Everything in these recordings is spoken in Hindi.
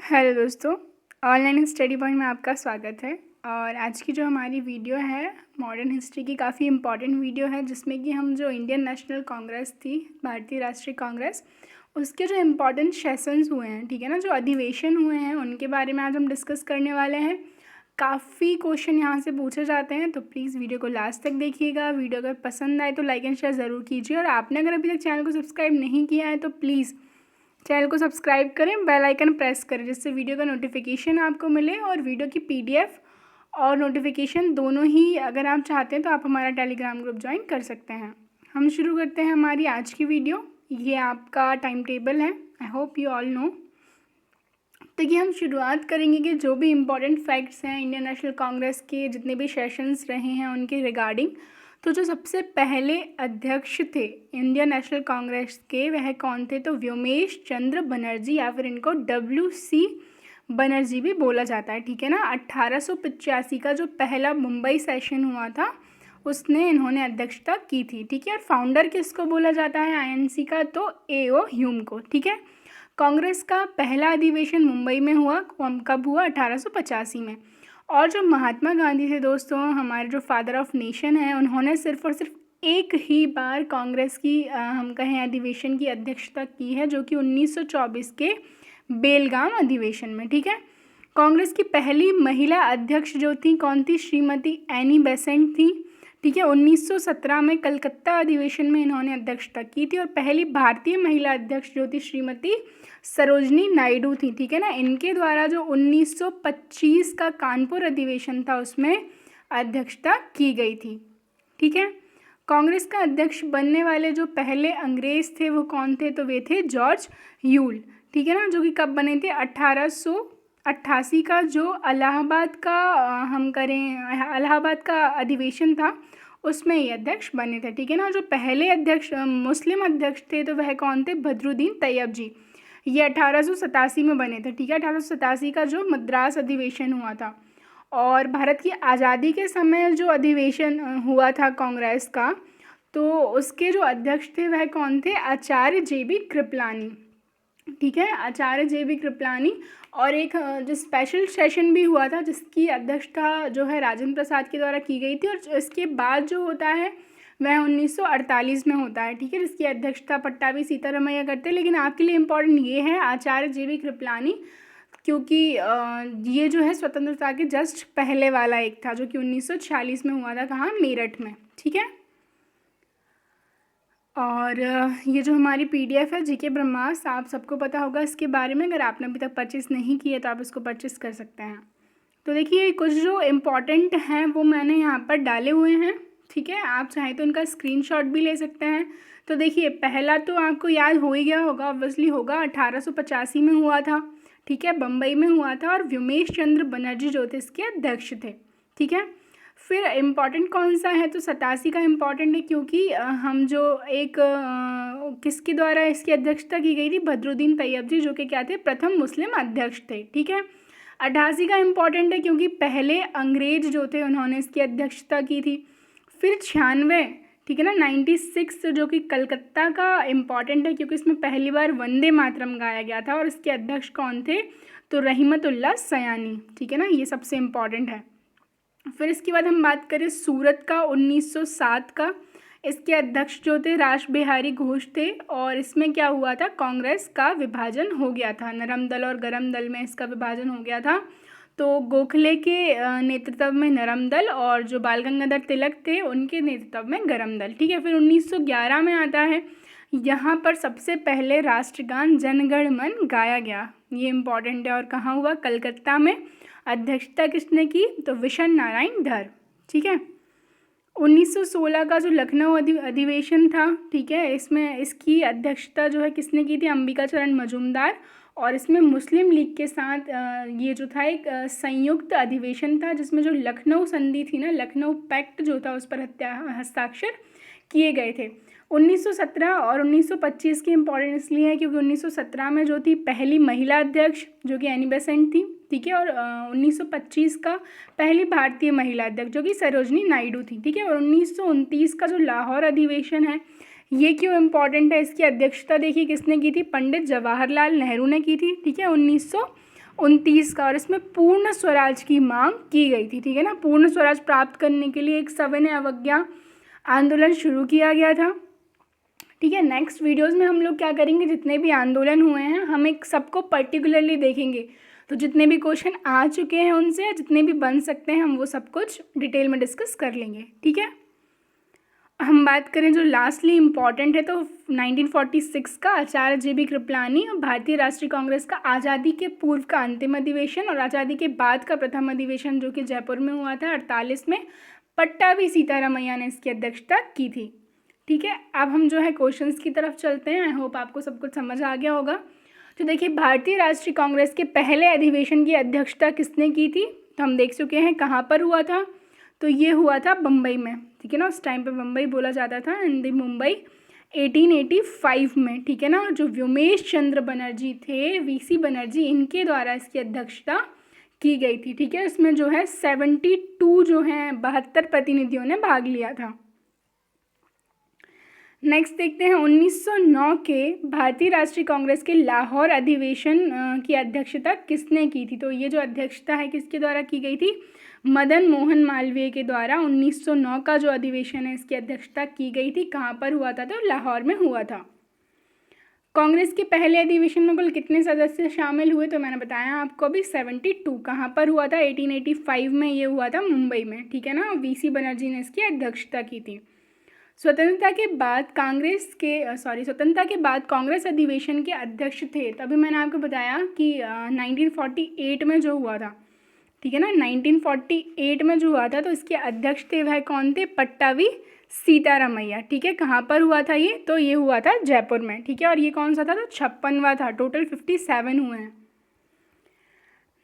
हेलो दोस्तों, ऑनलाइन स्टडी पॉइंट में आपका स्वागत है। और आज की जो हमारी वीडियो है मॉडर्न हिस्ट्री की काफ़ी इम्पॉर्टेंट वीडियो है, जिसमें कि हम जो इंडियन नेशनल कांग्रेस थी, भारतीय राष्ट्रीय कांग्रेस, उसके जो इम्पॉर्टेंट सेशंस हुए हैं, ठीक है ना, जो अधिवेशन हुए हैं उनके बारे में आज हम डिस्कस करने वाले हैं। काफ़ी क्वेश्चन यहाँ से पूछे जाते हैं, तो प्लीज़ वीडियो को लास्ट तक देखिएगा। वीडियो अगर पसंद आए तो लाइक एंड शेयर ज़रूर कीजिए, और आपने अगर अभी तक चैनल को सब्सक्राइब नहीं किया है तो प्लीज़ चैनल को सब्सक्राइब करें, बेल आइकन प्रेस करें, जिससे वीडियो का नोटिफिकेशन आपको मिले। और वीडियो की पीडीएफ और नोटिफिकेशन दोनों ही अगर आप चाहते हैं तो आप हमारा टेलीग्राम ग्रुप ज्वाइन कर सकते हैं। हम शुरू करते हैं हमारी आज की वीडियो। ये आपका टाइम टेबल है, I hope you all know. देखिए, हम शुरुआत करेंगे कि जो भी इम्पोर्टेंट फैक्ट्स हैं इंडियन नेशनल कांग्रेस के, जितने भी सेशंस रहे हैं उनके रिगार्डिंग। तो जो सबसे पहले अध्यक्ष थे इंडियन नेशनल कांग्रेस के, वह कौन थे? तो व्योमेश चंद्र बनर्जी, या फिर इनको WC बनर्जी भी बोला जाता है, ठीक है ना। 1885 का जो पहला मुंबई सेशन हुआ था उसने इन्होंने अध्यक्षता की थी, ठीक है। और फाउंडर किसको बोला जाता है INC का? तो AO ह्यूम को, ठीक है। कांग्रेस का पहला अधिवेशन मुंबई में हुआ, कब हुआ? 1885 में। और जो महात्मा गांधी थे दोस्तों, हमारे जो फादर ऑफ नेशन है, उन्होंने सिर्फ और सिर्फ एक ही बार कांग्रेस की हम कहें अधिवेशन की अध्यक्षता की है, जो कि 1924 के बेलगाम अधिवेशन में, ठीक है। कांग्रेस की पहली महिला अध्यक्ष जो थी कौन थी? श्रीमती एनी बेसेंट थी, ठीक है। 1917 में कलकत्ता अधिवेशन में इन्होंने अध्यक्षता की थी। और पहली भारतीय महिला अध्यक्ष जो थी श्रीमती सरोजनी नायडू थी, ठीक है ना। इनके द्वारा जो 1925 का कानपुर अधिवेशन था उसमें अध्यक्षता की गई थी, ठीक है। कांग्रेस का अध्यक्ष बनने वाले जो पहले अंग्रेज थे वो कौन थे? तो वे थे जॉर्ज यूल, ठीक है ना, जो कि कब बने थे? 1888 का जो इलाहाबाद का हम करें इलाहाबाद का अधिवेशन था उसमें ये अध्यक्ष बने थे, ठीक है ना। जो पहले अध्यक्ष मुस्लिम अध्यक्ष थे तो वह कौन थे? बदरुद्दीन तैयब जी। ये 1887 में बने थे, ठीक है। 1887 का जो मद्रास अधिवेशन हुआ था। और भारत की आज़ादी के समय जो अधिवेशन हुआ था कांग्रेस का, तो उसके जो अध्यक्ष थे वह कौन थे? आचार्य JB कृपलानी, ठीक है, आचार्य JB कृपलानी। और एक जो स्पेशल सेशन भी हुआ था जिसकी अध्यक्षता जो है राजेंद्र प्रसाद के द्वारा की गई थी। और इसके बाद जो होता है वह 1948 में होता है, ठीक है, जिसकी अध्यक्षता पट्टाभी सीतारमैया करते हैं। लेकिन आपके लिए इम्पोर्टेंट ये है आचार्य JB कृपलानी, क्योंकि ये जो है स्वतंत्रता के जस्ट पहले वाला एक था, जो कि 1946 में हुआ था। कहाँ? मेरठ में, ठीक है। और ये जो हमारी PDF है GK ब्रह्मास्त्र, आप सबको पता होगा इसके बारे में। अगर आपने अभी तक परचेस नहीं किया तो आप इसको परचेस कर सकते हैं। तो देखिए, कुछ जो इम्पॉर्टेंट हैं वो मैंने यहाँ पर डाले हुए हैं, ठीक है। आप चाहें तो उनका स्क्रीनशॉट भी ले सकते हैं। तो देखिए, पहला तो आपको याद हो ही गया होगा, ऑब्वियसली होगा, 1885 में हुआ था, ठीक है, बम्बई में हुआ था। और व्योमेश चंद्र बनर्जी जो थे इसके अध्यक्ष थे, ठीक है। फिर इम्पॉर्टेंट कौन सा है? तो 87 का इम्पॉर्टेंट है, क्योंकि हम जो एक किसके द्वारा इसकी अध्यक्षता की गई थी? बदरुद्दीन तैयब जी, जो कि क्या थे? प्रथम मुस्लिम अध्यक्ष थे, ठीक है। 88 का इम्पॉर्टेंट है, क्योंकि पहले अंग्रेज जो थे उन्होंने इसकी अध्यक्षता की थी। फिर 96, ठीक है ना, 96 जो कि कलकत्ता का इम्पॉर्टेंट है, क्योंकि इसमें पहली बार वंदे मातरम गाया गया था। और इसके अध्यक्ष कौन थे? तो रहमतुल्लाह सयानी, ठीक है ना, ये सबसे इम्पॉर्टेंट है। फिर इसके बाद हम बात करें सूरत का, 1907 का, इसके अध्यक्ष जो थे रास बिहारी घोष थे। और इसमें क्या हुआ था? कांग्रेस का विभाजन हो गया था, नरम दल और गरम दल में इसका विभाजन हो गया था। तो गोखले के नेतृत्व में नरम दल, और जो बाल गंगाधर तिलक थे उनके नेतृत्व में गरम दल, ठीक है। फिर 1911 में आता है, यहाँ पर सबसे पहले राष्ट्रगान जन गण मन गाया गया, ये इम्पॉर्टेंट है। और कहाँ हुआ? कलकत्ता में। अध्यक्षता किसने की? तो विशन नारायण धर, ठीक है। 1916 का जो लखनऊ अधिवेशन था, ठीक है, इसमें इसकी अध्यक्षता जो है किसने की थी? अंबिका चरण मजूमदार। और इसमें मुस्लिम लीग के साथ ये जो था एक संयुक्त अधिवेशन था, जिसमें जो लखनऊ संधि थी ना, लखनऊ पैक्ट जो था, उस पर हस्ताक्षर किए गए थे। 1917 और 1925 की इम्पोर्टेंट इसलिए है क्योंकि 1917 में जो थी पहली महिला अध्यक्ष जो कि एनी बेसेंट थी, ठीक है। और 1925 का पहली भारतीय महिला अध्यक्ष जो कि सरोजनी नायडू थी, ठीक है। और 1929 का जो लाहौर अधिवेशन है, ये क्यों इम्पॉर्टेंट है? इसकी अध्यक्षता देखिए किसने की थी? पंडित जवाहरलाल नेहरू ने की थी, ठीक है, 1929 का, और इसमें पूर्ण स्वराज की मांग की गई थी। ठीक है ना, पूर्ण स्वराज प्राप्त करने के लिए एक सविनय अवज्ञा आंदोलन शुरू किया गया था। ठीक है, नेक्स्ट वीडियोस में हम लोग क्या करेंगे, जितने भी आंदोलन हुए हैं हम एक सबको पर्टिकुलरली देखेंगे। तो जितने भी क्वेश्चन आ चुके हैं उनसे जितने भी बन सकते हैं हम वो सब कुछ डिटेल में डिस्कस कर लेंगे। ठीक है, हम बात करें जो लास्टली इम्पॉर्टेंट है तो 1946 का आचार्य JB कृपलानी और भारतीय राष्ट्रीय कांग्रेस का आज़ादी के पूर्व का अंतिम अधिवेशन और आज़ादी के बाद का प्रथम अधिवेशन जो कि जयपुर में हुआ था 48 में, पट्टाभी सीतारामैया ने इसकी अध्यक्षता की थी। ठीक है, अब हम जो है क्वेश्चंस की तरफ चलते हैं। आई होप आपको सब कुछ समझ आ गया होगा। तो देखिए, भारतीय राष्ट्रीय कांग्रेस के पहले अधिवेशन की अध्यक्षता किसने की थी, तो हम देख चुके हैं कहाँ पर हुआ था, तो ये हुआ था बम्बई में। ठीक है ना, उस टाइम पे बम्बई बोला जाता था, इन दी मुंबई 1885 में। ठीक है ना, जो व्योमेश चंद्र बनर्जी थे, VC बनर्जी, इनके द्वारा इसकी अध्यक्षता की गई थी। ठीक है, इसमें जो है 72 जो हैं 72 प्रतिनिधियों ने भाग लिया था। नेक्स्ट देखते हैं 1909 के भारतीय राष्ट्रीय कांग्रेस के लाहौर अधिवेशन की अध्यक्षता किसने की थी, तो ये जो अध्यक्षता है किसके द्वारा की गई थी, मदन मोहन मालवीय के द्वारा 1909 का जो अधिवेशन है इसकी अध्यक्षता की गई थी। कहाँ पर हुआ था, तो लाहौर में हुआ था। कांग्रेस के पहले अधिवेशन में कुल कितने सदस्य शामिल हुए, तो मैंने बताया आपको अभी 72। कहाँ पर हुआ था, 1885 में ये हुआ था मुंबई में। ठीक है ना, VC बनर्जी ने इसकी अध्यक्षता की थी। स्वतंत्रता के बाद कांग्रेस अधिवेशन के अध्यक्ष थे, तभी मैंने आपको बताया कि 1948 में जो हुआ था। ठीक है ना, 1948 में जो हुआ था तो इसके अध्यक्ष थे वह कौन थे, पट्टाभी सीतारामैया। ठीक है, कहाँ पर हुआ था ये, तो ये हुआ था जयपुर में। ठीक है, और ये कौन सा था, तो 56वां था। टोटल 57 हुए हैं।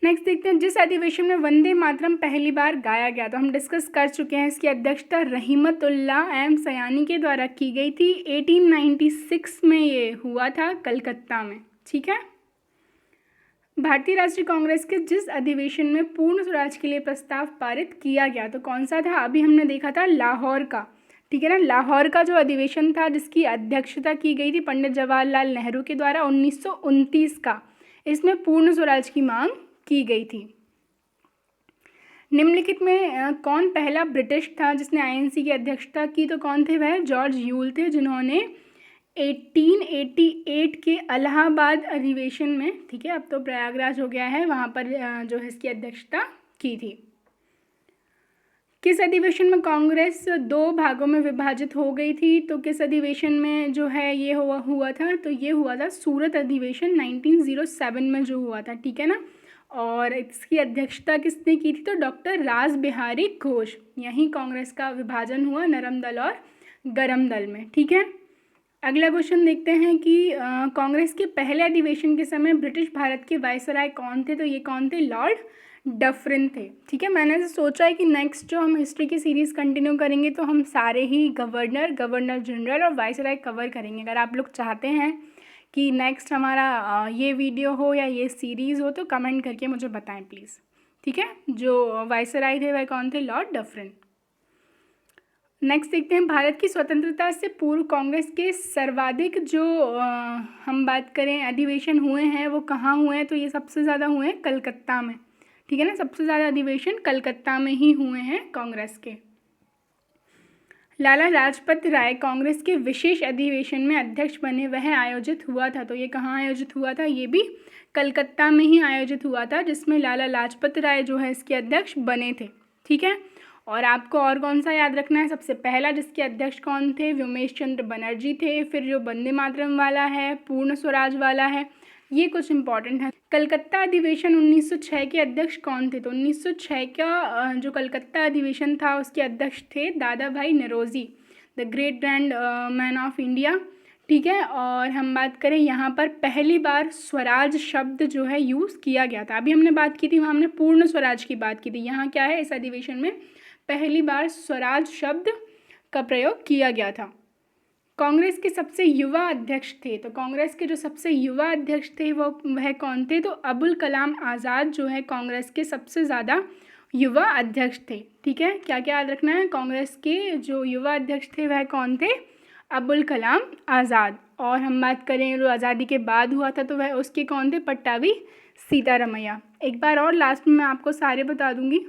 नेक्स्ट देखते हैं, जिस अधिवेशन में वंदे मातरम पहली बार गाया गया, तो हम डिस्कस कर चुके हैं। इसकी अध्यक्षता रहीमतुल्लाह एम सयानी के द्वारा की गई थी। 1896 में ये हुआ था कलकत्ता में। ठीक है, भारतीय राष्ट्रीय कांग्रेस के जिस अधिवेशन में पूर्ण स्वराज के लिए प्रस्ताव पारित किया गया, तो कौन सा था, अभी हमने देखा था लाहौर का। ठीक है ना, लाहौर का जो अधिवेशन था जिसकी अध्यक्षता की गई थी पंडित जवाहरलाल नेहरू के द्वारा 1929 का, इसमें पूर्ण स्वराज की मांग की गई थी। निम्नलिखित में कौन पहला ब्रिटिश था जिसने INC की अध्यक्षता की, तो कौन थे वह, जॉर्ज यूल थे, जिन्होंने 1888 के इलाहाबाद अधिवेशन में, ठीक है अब तो प्रयागराज हो गया है, वहाँ पर जो है इसकी अध्यक्षता की थी। किस अधिवेशन में कांग्रेस 2 भागों में विभाजित हो गई थी, तो किस अधिवेशन में जो है ये हुआ था, तो ये हुआ था सूरत अधिवेशन 1907 में जो हुआ था। ठीक है ना, और इसकी अध्यक्षता किसने की थी, तो डॉक्टर रास बिहारी घोष। यहीं कांग्रेस का विभाजन हुआ नरम दल और गरम दल में। ठीक है, अगला क्वेश्चन देखते हैं कि कांग्रेस के पहले अधिवेशन के समय ब्रिटिश भारत के वायसराय कौन थे, तो ये कौन थे, लॉर्ड डफरिन थे। ठीक है, मैंने सोचा है कि नेक्स्ट जो हम हिस्ट्री की सीरीज़ कंटिन्यू करेंगे तो हम सारे ही गवर्नर जनरल और वायसराय कवर करेंगे। अगर आप लोग चाहते हैं कि नेक्स्ट हमारा ये वीडियो हो या ये सीरीज़ हो तो कमेंट करके मुझे बताएं प्लीज़। ठीक है, जो वायसराय थे वह कौन थे, लॉर्ड डफरिन। नेक्स्ट देखते हैं, भारत की स्वतंत्रता से पूर्व कांग्रेस के सर्वाधिक जो हम बात करें अधिवेशन हुए हैं वो कहाँ हुए हैं, तो ये सबसे ज़्यादा हुए हैं कलकत्ता में। ठीक है ना, सबसे ज़्यादा अधिवेशन कलकत्ता में ही हुए हैं कांग्रेस के। लाला लाजपत राय कांग्रेस के विशेष अधिवेशन में अध्यक्ष बने, वह आयोजित हुआ था, तो ये कहाँ आयोजित हुआ था, ये भी कलकत्ता में ही आयोजित हुआ था, जिसमें लाला लाजपत राय जो है इसके अध्यक्ष बने थे। ठीक है, और आपको और कौन सा याद रखना है, सबसे पहला जिसके अध्यक्ष कौन थे, व्योमेश चंद्र बनर्जी थे। फिर जो वंदे मातरम वाला है, पूर्ण स्वराज वाला है, ये कुछ इंपॉर्टेंट है। कलकत्ता अधिवेशन 1906 के अध्यक्ष कौन थे, तो 1906 का जो कलकत्ता अधिवेशन था उसके अध्यक्ष थे Dadabhai Naoroji, the great grand man of India. ठीक है, और हम बात करें यहाँ पर पहली बार स्वराज शब्द जो है यूज़ किया गया था। अभी हमने बात की थी, वहाँ हमने पूर्ण स्वराज की बात की थी, यहाँ क्या है, इस अधिवेशन में पहली बार स्वराज शब्द का प्रयोग किया गया था। कांग्रेस के सबसे युवा अध्यक्ष थे, तो कांग्रेस के जो सबसे युवा अध्यक्ष थे वह कौन थे, तो अबुल कलाम आज़ाद जो है कांग्रेस के सबसे ज़्यादा युवा अध्यक्ष थे। ठीक है, क्या क्या याद रखना है, कांग्रेस के जो युवा अध्यक्ष थे वह कौन थे, अबुल कलाम आज़ाद। और हम बात करें जो आज़ादी के बाद हुआ था तो वह उसके कौन थे, पट्टाभी सीतारमैया। एक बार और लास्ट में मैं आपको सारे बता दूंगी।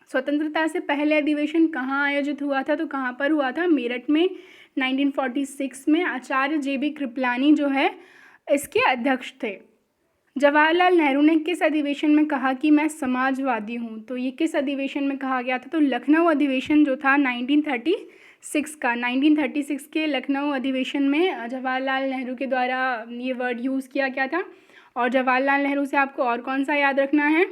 स्वतंत्रता से पहले अधिवेशन कहाँ आयोजित हुआ था, तो कहाँ पर हुआ था, मेरठ में 1946 में। आचार्य JB कृपलानी जो है इसके अध्यक्ष थे। जवाहरलाल नेहरू ने किस अधिवेशन में कहा कि मैं समाजवादी हूँ, तो ये किस अधिवेशन में कहा गया था, तो लखनऊ अधिवेशन जो था 1936 का, 1936 के लखनऊ अधिवेशन में जवाहरलाल नेहरू के द्वारा ये वर्ड यूज़ किया गया था। और जवाहरलाल नेहरू से आपको और कौन सा याद रखना है,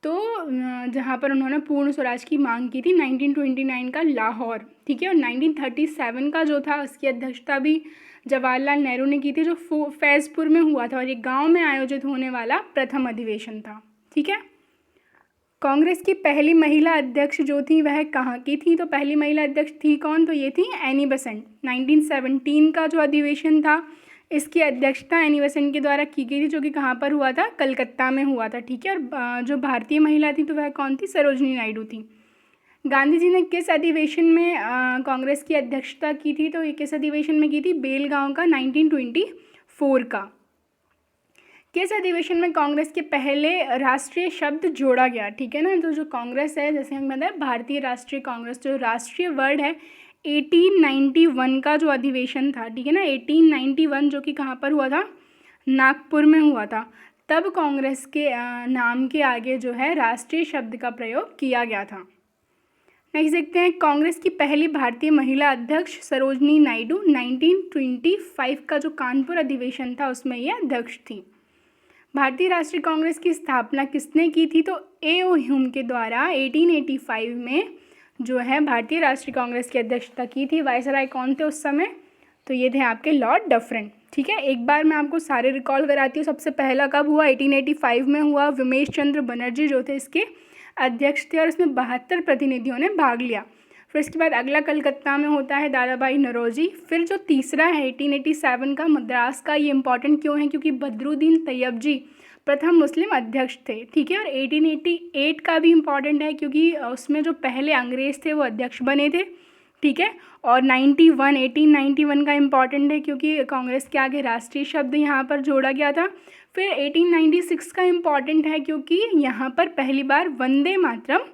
तो जहाँ पर उन्होंने पूर्ण स्वराज की मांग की थी 1929 का लाहौर, ठीक है। और 1937 का जो था उसकी अध्यक्षता भी जवाहरलाल नेहरू ने की थी, जो फैज़पुर में हुआ था और एक गांव में आयोजित होने वाला प्रथम अधिवेशन था, ठीक है। कांग्रेस की पहली महिला अध्यक्ष जो थी वह कहाँ की थी, तो पहली महिला अध्यक्ष थी कौन, तो ये थी एनी बेसेंट। 1917 का जो अधिवेशन था इसकी अध्यक्षता एनी बेसेंट के द्वारा की गई थी, जो कि कहाँ पर हुआ था, कलकत्ता में हुआ था, ठीक है। और जो भारतीय महिला थी तो वह कौन थी, सरोजनी नायडू थी। गांधी जी ने किस अधिवेशन में कांग्रेस की अध्यक्षता की थी, तो ये किस अधिवेशन में की थी, बेलगांव का 1924 का। किस अधिवेशन में कांग्रेस के पहले राष्ट्रीय शब्द जोड़ा गया, ठीक है ना। तो जो कांग्रेस है, जैसे हम बताएं भारतीय राष्ट्रीय कांग्रेस, जो राष्ट्रीय वर्ड है 1891 का जो अधिवेशन था, ठीक है ना, 1891, जो कि कहाँ पर हुआ था, नागपुर में हुआ था। तब कांग्रेस के नाम के आगे जो है राष्ट्रीय शब्द का प्रयोग किया गया था। नेक्स्ट देखते हैं, कांग्रेस की पहली भारतीय महिला अध्यक्ष सरोजनी नायडू। 1925 का जो कानपुर अधिवेशन था उसमें ये अध्यक्ष थी। भारतीय राष्ट्रीय कांग्रेस की स्थापना किसने की थी, तो A.O. ह्यूम के द्वारा 1885 में जो है भारतीय राष्ट्रीय कांग्रेस की अध्यक्षता की थी। वायसराय कौन थे उस समय, तो ये थे आपके लॉर्ड डफरिन, ठीक है। एक बार मैं आपको सारे रिकॉल कराती हूँ। सबसे पहला कब हुआ, 1885 में हुआ। विमेश चंद्र बनर्जी जो थे इसके अध्यक्ष थे और इसमें 72 प्रतिनिधियों ने भाग लिया। फिर इसके बाद अगला कलकत्ता में होता है दादा भाई नौरोजी। फिर जो तीसरा है 1887 का मद्रास का, ये इंपॉर्टेंट क्यों है, क्योंकि बदरुद्दीन तैयब जी प्रथम मुस्लिम अध्यक्ष थे, ठीक है। और 1888 का भी इम्पॉर्टेंट है क्योंकि उसमें जो पहले अंग्रेज़ थे वो अध्यक्ष बने थे, ठीक है। और 1891 का इम्पॉर्टेंट है क्योंकि कांग्रेस के आगे राष्ट्रीय शब्द यहाँ पर जोड़ा गया था। फिर 1896 का इम्पॉर्टेंट है क्योंकि यहाँ पर पहली बार वंदे मातरम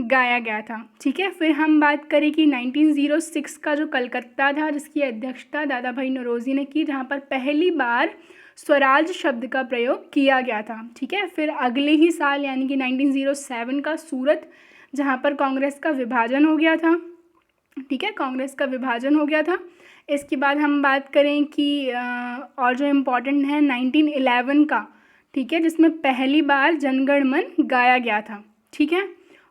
गाया गया था, ठीक है। फिर हम बात करें कि 1906 का जो कलकत्ता था जिसकी अध्यक्षता दादा भाई नौरोजी ने की, जहाँ पर पहली बार स्वराज शब्द का प्रयोग किया गया था, ठीक है। फिर अगले ही साल यानी कि 1907 का सूरत, जहाँ पर कांग्रेस का विभाजन हो गया था, ठीक है, कांग्रेस का विभाजन हो गया था। इसके बाद हम बात करें कि और जो इम्पोर्टेंट है 1911 का, ठीक है, जिसमें पहली बार जनगण मन गाया गया था, ठीक है।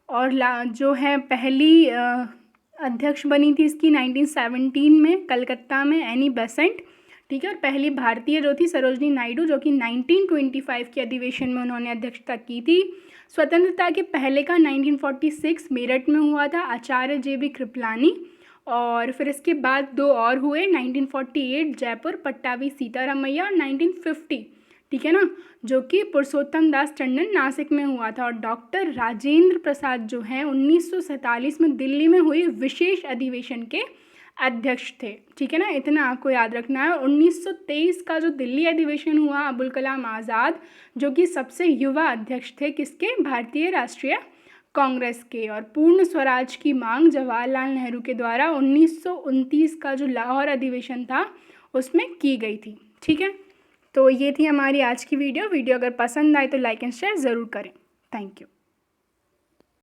और जो है पहली अध्यक्ष बनी थी इसकी 1917 में कलकत्ता में एनी बेसेंट, ठीक है। और पहली भारतीय जो थी सरोजनी नायडू, जो कि 1925 के अधिवेशन में उन्होंने अध्यक्षता की थी। स्वतंत्रता के पहले का 1946 मेरठ में हुआ था, आचार्य JB कृपलानी। और फिर इसके बाद दो और हुए, 1948 जयपुर पट्टाभी सीतारमैया, और 1950, ठीक है ना, जो कि पुरुषोत्तम दास टंडन नासिक में हुआ था। और डॉक्टर राजेंद्र प्रसाद जो हैं 1947 में दिल्ली में हुई विशेष अधिवेशन के अध्यक्ष थे, ठीक है ना, इतना आपको याद रखना है। 1923 का जो दिल्ली अधिवेशन हुआ, अबुल कलाम आज़ाद जो कि सबसे युवा अध्यक्ष थे किसके, भारतीय राष्ट्रीय कांग्रेस के। और पूर्ण स्वराज की मांग जवाहरलाल नेहरू के द्वारा 1929 का जो लाहौर अधिवेशन था उसमें की गई थी, ठीक है। तो ये थी हमारी आज की वीडियो अगर पसंद आए तो लाइक एंड शेयर ज़रूर करें। Thank you.